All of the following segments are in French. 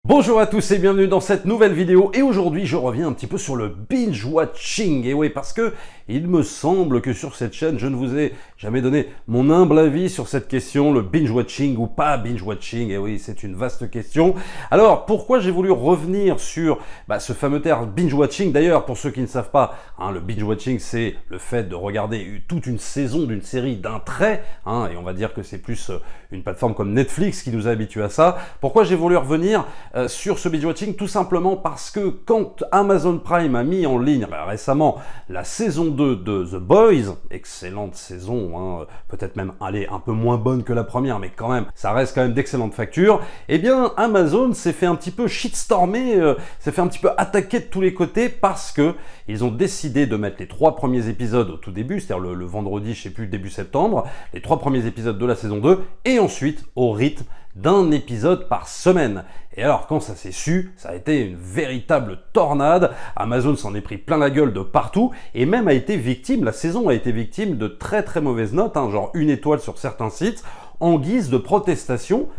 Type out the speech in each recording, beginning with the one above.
Bonjour à tous et bienvenue dans cette nouvelle vidéo et aujourd'hui je reviens un petit peu sur le binge watching et oui parce que il me semble que sur cette chaîne je ne vous ai jamais donné mon humble avis sur cette question, le binge watching ou pas binge watching, et oui c'est une vaste question. Alors pourquoi j'ai voulu revenir sur ce fameux terme binge watching? D'ailleurs pour ceux qui ne savent pas, le binge watching c'est le fait de regarder toute une saison d'une série d'un trait, et on va dire que c'est plus une plateforme comme Netflix qui nous a habitués à ça. Pourquoi j'ai voulu revenir sur ce binge watching? Tout simplement parce que quand Amazon Prime a mis en ligne récemment la saison 2 de The Boys, excellente saison, peut-être même un peu moins bonne que la première, mais quand même, ça reste quand même d'excellente facture, eh bien Amazon s'est fait un petit peu shitstormer, s'est fait un petit peu attaquer de tous les côtés parce que ils ont décidé de mettre les 3 premiers épisodes au tout début, c'est-à-dire le vendredi, je sais plus, début septembre, les 3 premiers épisodes de la saison 2, et ensuite au rythme d'un épisode par semaine. Et alors quand ça s'est su, ça a été une véritable tornade. Amazon s'en est pris plein la gueule de partout et même a été victime, la saison a été victime de très très mauvaises notes, genre 1 étoile sur certains sites, en guise de protestation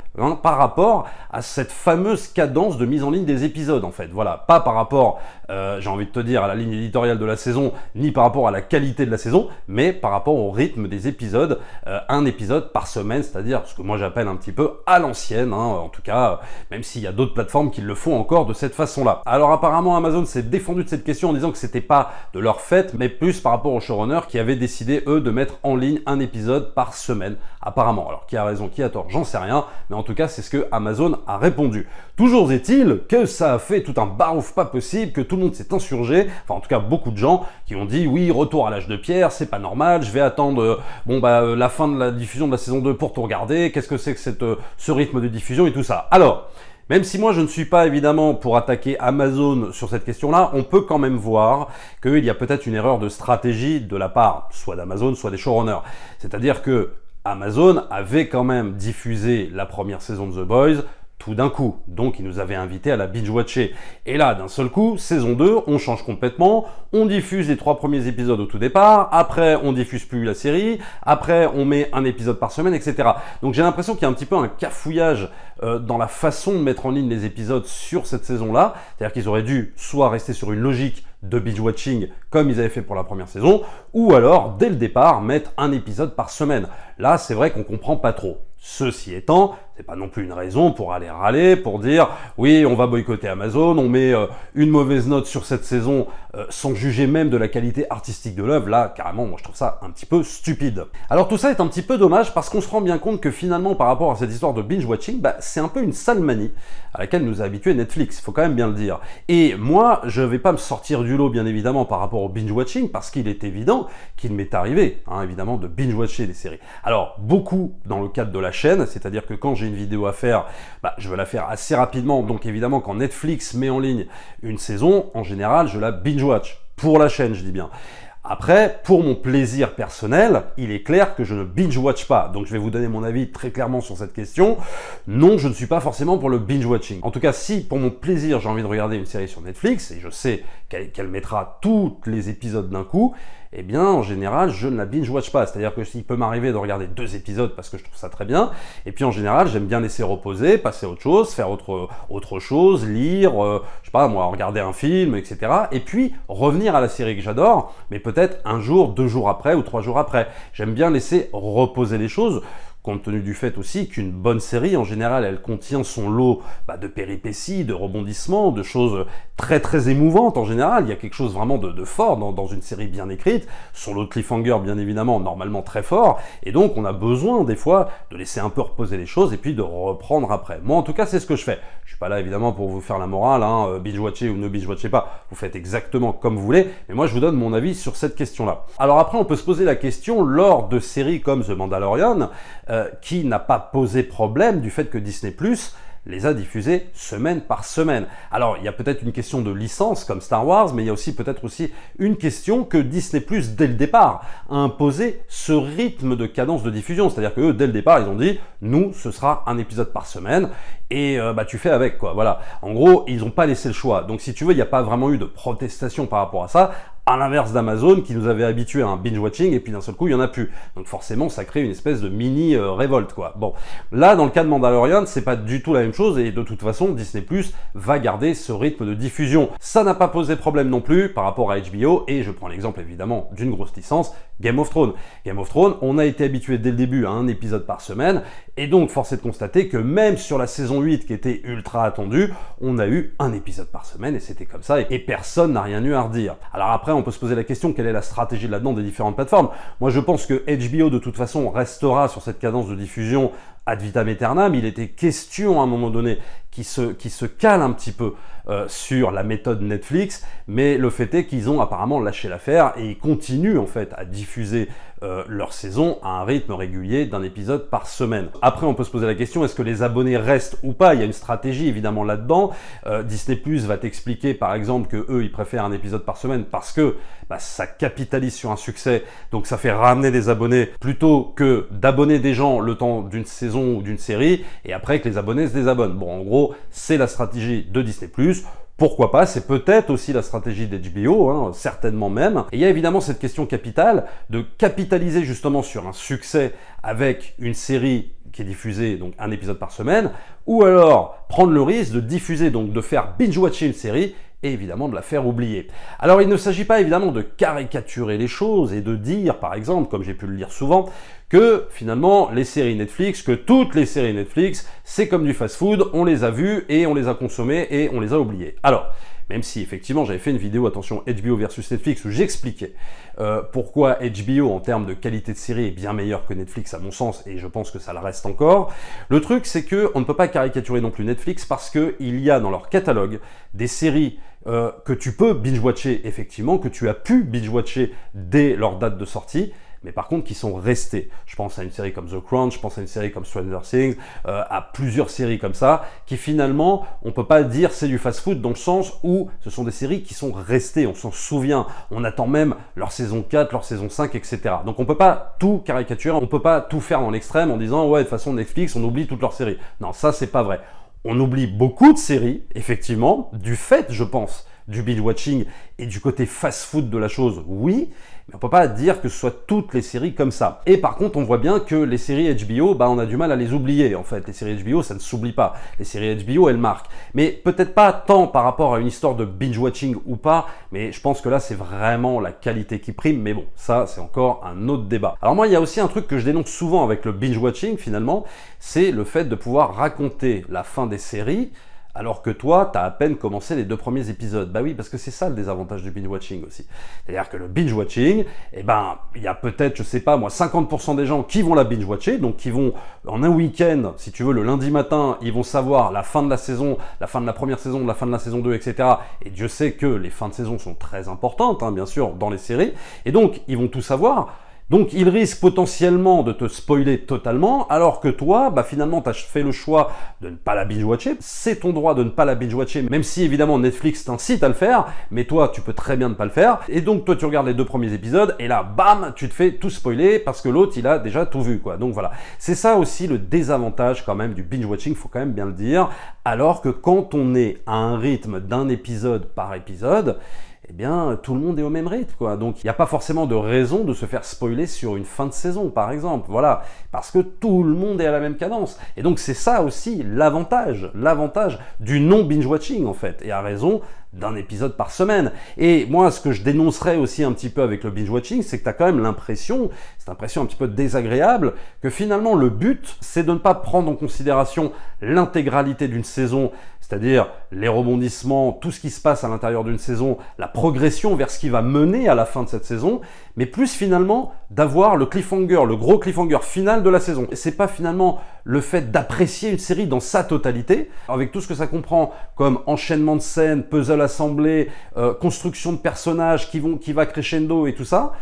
par rapport à cette fameuse cadence de mise en ligne des épisodes en fait. Voilà, pas par rapport, j'ai envie de te dire, à la ligne éditoriale de la saison, ni par rapport à la qualité de la saison, mais par rapport au rythme des épisodes, un épisode par semaine, c'est-à-dire ce que moi j'appelle un petit peu à l'ancienne, en tout cas, même s'il y a d'autres plateformes qui le font encore de cette façon-là. Alors apparemment Amazon s'est défendu de cette question en disant que c'était pas de leur fait, mais plus par rapport aux showrunners qui avaient décidé eux de mettre en ligne un épisode par semaine, apparemment. Alors qui a raison, qui a tort, j'en sais rien, mais en tout cas c'est ce que Amazon a répondu. Toujours est-il que ça a fait tout un barouf pas possible, que tout le monde s'est insurgé, enfin en tout cas beaucoup de gens qui ont dit oui, retour à l'âge de pierre, c'est pas normal, je vais attendre la fin de la diffusion de la saison 2 pour tout regarder, qu'est-ce que c'est que ce rythme de diffusion et tout ça. Alors, même si moi je ne suis pas évidemment pour attaquer Amazon sur cette question-là, on peut quand même voir qu'il y a peut-être une erreur de stratégie de la part soit d'Amazon, soit des showrunners. C'est-à-dire que Amazon avait quand même diffusé la première saison de The Boys tout d'un coup, donc ils nous avaient invités à la binge-watcher. Et là, d'un seul coup, saison 2, on change complètement, on diffuse les 3 premiers épisodes au tout départ, après on diffuse plus la série, après on met un épisode par semaine, etc. Donc j'ai l'impression qu'il y a un petit peu un cafouillage dans la façon de mettre en ligne les épisodes sur cette saison-là, c'est-à-dire qu'ils auraient dû soit rester sur une logique de binge-watching comme ils avaient fait pour la première saison, ou alors, dès le départ, mettre un épisode par semaine. Là, c'est vrai qu'on comprend pas trop. Ceci étant, c'est pas non plus une raison pour aller râler, pour dire oui, on va boycotter Amazon, on met une mauvaise note sur cette saison sans juger même de la qualité artistique de l'œuvre. Là, carrément, moi je trouve ça un petit peu stupide. Alors tout ça est un petit peu dommage parce qu'on se rend bien compte que finalement, par rapport à cette histoire de binge-watching, c'est un peu une sale manie à laquelle nous a habitué Netflix, il faut quand même bien le dire. Et moi, je vais pas me sortir du lot, bien évidemment, par rapport au binge-watching, parce qu'il est évident qu'il m'est arrivé, évidemment, de binge-watcher des séries. Alors, beaucoup dans le cadre de la chaîne, c'est-à-dire que quand j'ai une vidéo à faire, je veux la faire assez rapidement, donc évidemment, quand Netflix met en ligne une saison, en général, je la binge-watch, pour la chaîne, je dis bien. Après, pour mon plaisir personnel, il est clair que je ne binge-watch pas. Donc je vais vous donner mon avis très clairement sur cette question. Non, je ne suis pas forcément pour le binge-watching. En tout cas, si pour mon plaisir, j'ai envie de regarder une série sur Netflix, et je sais qu'elle mettra tous les épisodes d'un coup, eh bien, en général, je ne la binge-watch pas. C'est-à-dire que s'il peut m'arriver de regarder 2 épisodes parce que je trouve ça très bien, et puis en général, j'aime bien laisser reposer, passer à autre chose, faire autre chose, lire, je sais pas moi, regarder un film, etc. Et puis, revenir à la série que j'adore, mais peut-être un jour, 2 jours après ou 3 jours après. J'aime bien laisser reposer les choses, compte tenu du fait aussi qu'une bonne série, en général, elle contient son lot de péripéties, de rebondissements, de choses très très émouvantes en général. Il y a quelque chose vraiment de fort dans une série bien écrite, son lot de cliffhanger bien évidemment, normalement très fort, et donc on a besoin des fois de laisser un peu reposer les choses et puis de reprendre après. Moi en tout cas, c'est ce que je fais. Je suis pas là évidemment pour vous faire la morale, binge-watcher ou ne binge-watcher pas, vous faites exactement comme vous voulez, mais moi je vous donne mon avis sur cette question-là. Alors après, on peut se poser la question, lors de séries comme The Mandalorian, qui n'a pas posé problème du fait que Disney+ les a diffusés semaine par semaine. Alors, il y a peut-être une question de licence comme Star Wars, mais il y a aussi peut-être aussi une question que Disney+, dès le départ, a imposé ce rythme de cadence de diffusion. C'est-à-dire que eux, dès le départ, ils ont dit, nous, ce sera un épisode par semaine. et bah, tu fais avec, quoi. Voilà. En gros, ils n'ont pas laissé le choix. Donc si tu veux, il n'y a pas vraiment eu de protestation par rapport à ça, à l'inverse d'Amazon qui nous avait habitués à un binge-watching et puis d'un seul coup, il n'y en a plus. Donc forcément, ça crée une espèce de mini révolte, quoi. Bon, là, dans le cas de Mandalorian, c'est pas du tout la même chose et de toute façon, Disney+ va garder ce rythme de diffusion. Ça n'a pas posé problème non plus par rapport à HBO et je prends l'exemple évidemment d'une grosse licence, Game of Thrones. Game of Thrones, on a été habitué dès le début à un épisode par semaine et donc force est de constater que même sur la saison 8 qui était ultra attendue, on a eu un épisode par semaine et c'était comme ça et personne n'a rien eu à redire. Alors après, on peut se poser la question, quelle est la stratégie là-dedans des différentes plateformes? Moi, je pense que HBO, de toute façon, restera sur cette cadence de diffusion ad vitam aeternam. Il était question, à un moment donné, qui se cale un petit peu sur la méthode Netflix, mais le fait est qu'ils ont apparemment lâché l'affaire et ils continuent, en fait, à diffuser leur saison à un rythme régulier d'un épisode par semaine. Après, on peut se poser la question, est-ce que les abonnés restent ou pas? Il y a une stratégie évidemment là-dedans. Disney+ va t'expliquer par exemple que eux, ils préfèrent un épisode par semaine parce que bah, ça capitalise sur un succès, donc ça fait ramener des abonnés plutôt que d'abonner des gens le temps d'une saison ou d'une série et après que les abonnés se désabonnent. Bon, en gros, c'est la stratégie de Disney+. Pourquoi pas? C'est peut-être aussi la stratégie d'HBO, hein, certainement même. Et il y a évidemment cette question capitale de capitaliser justement sur un succès avec une série qui est diffusée, donc un épisode par semaine, ou alors prendre le risque de diffuser, donc de faire binge-watcher une série et évidemment de la faire oublier. Alors il ne s'agit pas évidemment de caricaturer les choses et de dire, par exemple, comme j'ai pu le lire souvent, que finalement les séries Netflix, que toutes les séries Netflix, c'est comme du fast-food, on les a vues et on les a consommées et on les a oubliées. Alors, même si effectivement j'avais fait une vidéo, attention, HBO versus Netflix, où j'expliquais pourquoi HBO en termes de qualité de série est bien meilleur que Netflix à mon sens, et je pense que ça le reste encore. Le truc c'est que on ne peut pas caricaturer non plus Netflix parce qu'il y a dans leur catalogue des séries que tu peux binge-watcher effectivement, que tu as pu binge-watcher dès leur date de sortie, mais par contre qui sont restés. Je pense à une série comme The Crown, je pense à une série comme Stranger Things, à plusieurs séries comme ça, qui finalement, on peut pas dire c'est du fast-food dans le sens où ce sont des séries qui sont restées, on s'en souvient, on attend même leur saison 4, leur saison 5, etc. Donc on peut pas tout caricaturer, on peut pas tout faire dans l'extrême en disant ouais de toute façon Netflix, on oublie toutes leurs séries. Non, ça c'est pas vrai. On oublie beaucoup de séries, effectivement, du fait, je pense, du binge-watching et du côté fast-food de la chose, oui, mais on peut pas dire que ce soit toutes les séries comme ça. Et par contre, on voit bien que les séries HBO, bah, on a du mal à les oublier, en fait. Les séries HBO, ça ne s'oublie pas. Les séries HBO, elles marquent. Mais peut-être pas tant par rapport à une histoire de binge-watching ou pas, mais je pense que là, c'est vraiment la qualité qui prime. Mais bon, ça, c'est encore un autre débat. Alors moi, il y a aussi un truc que je dénonce souvent avec le binge-watching, finalement, c'est le fait de pouvoir raconter la fin des séries alors que toi, tu as à peine commencé les 2 premiers épisodes. Bah oui, parce que c'est ça le désavantage du binge-watching aussi. C'est-à-dire que le binge-watching, eh ben, il y a peut-être, je sais pas moi, 50% des gens qui vont la binge-watcher, donc qui vont, en un week-end, si tu veux, le lundi matin, ils vont savoir la fin de la saison, la fin de la première saison, la fin de la saison 2, etc. Et Dieu sait que les fins de saison sont très importantes, hein, bien sûr, dans les séries. Et donc, ils vont tout savoir. Donc, il risque potentiellement de te spoiler totalement, alors que toi, bah finalement, tu as fait le choix de ne pas la binge-watcher. C'est ton droit de ne pas la binge-watcher, même si évidemment Netflix t'incite à le faire, mais toi, tu peux très bien ne pas le faire. Et donc, toi, tu regardes les 2 premiers épisodes, et là, bam, tu te fais tout spoiler, parce que l'autre, il a déjà tout vu, quoi. Donc voilà. C'est ça aussi le désavantage quand même du binge-watching, faut quand même bien le dire. Alors que quand on est à un rythme d'un épisode par épisode, eh bien, tout le monde est au même rythme, quoi. Donc, il n'y a pas forcément de raison de se faire spoiler sur une fin de saison, par exemple. Voilà. Parce que tout le monde est à la même cadence. Et donc, c'est ça aussi l'avantage du non-binge-watching, en fait. Et à raison d'un épisode par semaine. Et moi, ce que je dénoncerais aussi un petit peu avec le binge-watching, c'est que tu as quand même l'impression, cette impression un petit peu désagréable, que finalement, le but, c'est de ne pas prendre en considération l'intégralité d'une saison, c'est-à-dire les rebondissements, tout ce qui se passe à l'intérieur d'une saison, la progression vers ce qui va mener à la fin de cette saison, mais plus finalement d'avoir le cliffhanger, le gros cliffhanger final de la saison. Et c'est pas finalement le fait d'apprécier une série dans sa totalité, avec tout ce que ça comprend comme enchaînement de scènes, puzzle assemblé, construction de personnages qui va crescendo et tout ça,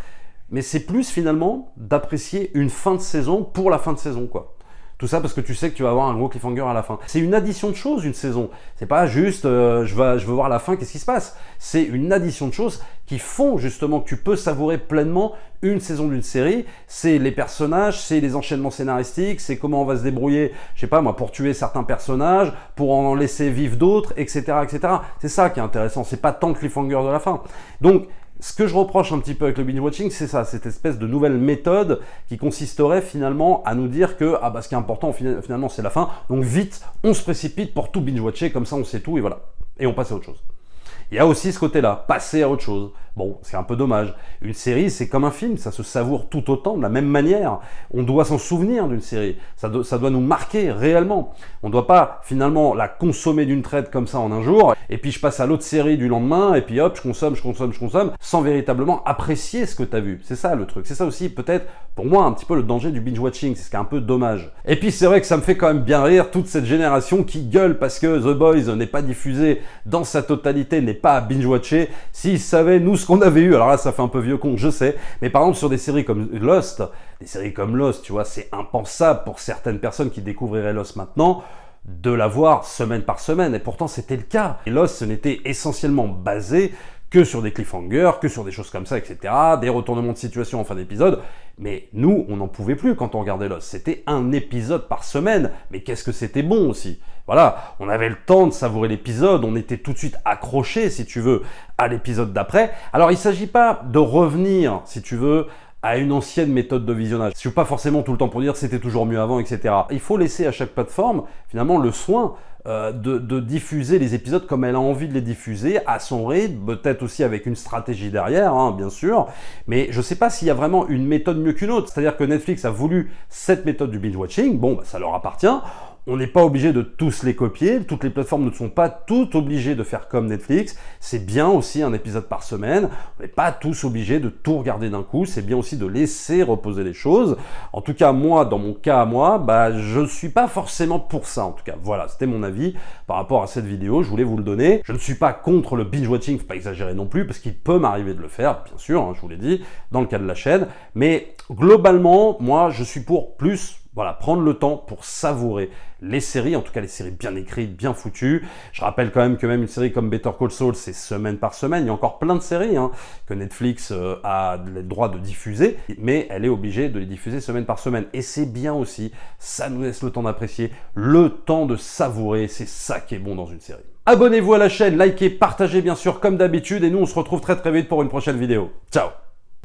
mais c'est plus finalement d'apprécier une fin de saison pour la fin de saison, quoi. Tout ça parce que tu sais que tu vas avoir un gros cliffhanger à la fin. C'est une addition de choses, une saison. C'est pas juste je veux voir la fin, qu'est-ce qui se passe. C'est une addition de choses qui font justement que tu peux savourer pleinement une saison d'une série. C'est les personnages, c'est les enchaînements scénaristiques, c'est comment on va se débrouiller, je sais pas moi, pour tuer certains personnages, pour en laisser vivre d'autres, etc., etc. C'est ça qui est intéressant. C'est pas tant le cliffhanger de la fin. Donc, ce que je reproche un petit peu avec le binge-watching, c'est ça, cette espèce de nouvelle méthode qui consisterait finalement à nous dire que ce qui est important finalement c'est la fin, donc vite, on se précipite pour tout binge-watcher, comme ça on sait tout et voilà. Et on passe à autre chose. Il y a aussi ce côté-là, passer à autre chose. Bon, c'est un peu dommage. Une série, c'est comme un film, ça se savoure tout autant, de la même manière. On doit s'en souvenir d'une série. Ça doit nous marquer réellement. On ne doit pas, finalement, la consommer d'une traite comme ça en un jour, et puis je passe à l'autre série du lendemain, et puis hop, je consomme, sans véritablement apprécier ce que tu as vu. C'est ça le truc. C'est ça aussi, peut-être, pour moi, un petit peu le danger du binge-watching. C'est ce qui est un peu dommage. Et puis, c'est vrai que ça me fait quand même bien rire toute cette génération qui gueule parce que The Boys n'est pas diffusé dans sa totalité, n'est pas à binge-watcher. S'ils savaient, nous, ce qu'on avait eu, alors là, ça fait un peu vieux con, je sais, mais par exemple, sur des séries comme Lost, tu vois, c'est impensable pour certaines personnes qui découvriraient Lost maintenant, de la voir semaine par semaine, et pourtant c'était le cas. Et Lost, ce n'était essentiellement basé que sur des cliffhangers, que sur des choses comme ça, etc., des retournements de situation en fin d'épisode, mais nous, on n'en pouvait plus quand on regardait Lost. C'était un épisode par semaine, mais qu'est-ce que c'était bon aussi. Voilà, on avait le temps de savourer l'épisode, on était tout de suite accroché, si tu veux, à l'épisode d'après. Alors, il ne s'agit pas de revenir, si tu veux, à une ancienne méthode de visionnage. Je ne suis pas forcément tout le temps pour dire c'était toujours mieux avant, etc. Il faut laisser à chaque plateforme, finalement, le soin de diffuser les épisodes comme elle a envie de les diffuser, à son rythme, peut-être aussi avec une stratégie derrière, hein, bien sûr, mais je ne sais pas s'il y a vraiment une méthode mieux qu'une autre. C'est-à-dire que Netflix a voulu cette méthode du binge-watching, bon, ça leur appartient. On n'est pas obligé de tous les copier, toutes les plateformes ne sont pas toutes obligées de faire comme Netflix, c'est bien aussi un épisode par semaine, on n'est pas tous obligés de tout regarder d'un coup, c'est bien aussi de laisser reposer les choses. En tout cas, moi, dans mon cas à moi, je ne suis pas forcément pour ça, en tout cas. Voilà, c'était mon avis par rapport à cette vidéo, je voulais vous le donner. Je ne suis pas contre le binge-watching, faut pas exagérer non plus, parce qu'il peut m'arriver de le faire, bien sûr, hein, je vous l'ai dit, dans le cas de la chaîne, mais globalement, moi, je suis pour plus... Voilà, prendre le temps pour savourer les séries, en tout cas les séries bien écrites, bien foutues. Je rappelle quand même que même une série comme Better Call Saul, c'est semaine par semaine. Il y a encore plein de séries que Netflix a le droit de diffuser, mais elle est obligée de les diffuser semaine par semaine. Et c'est bien aussi, ça nous laisse le temps d'apprécier, le temps de savourer, c'est ça qui est bon dans une série. Abonnez-vous à la chaîne, likez, partagez bien sûr comme d'habitude, et nous on se retrouve très très vite pour une prochaine vidéo. Ciao!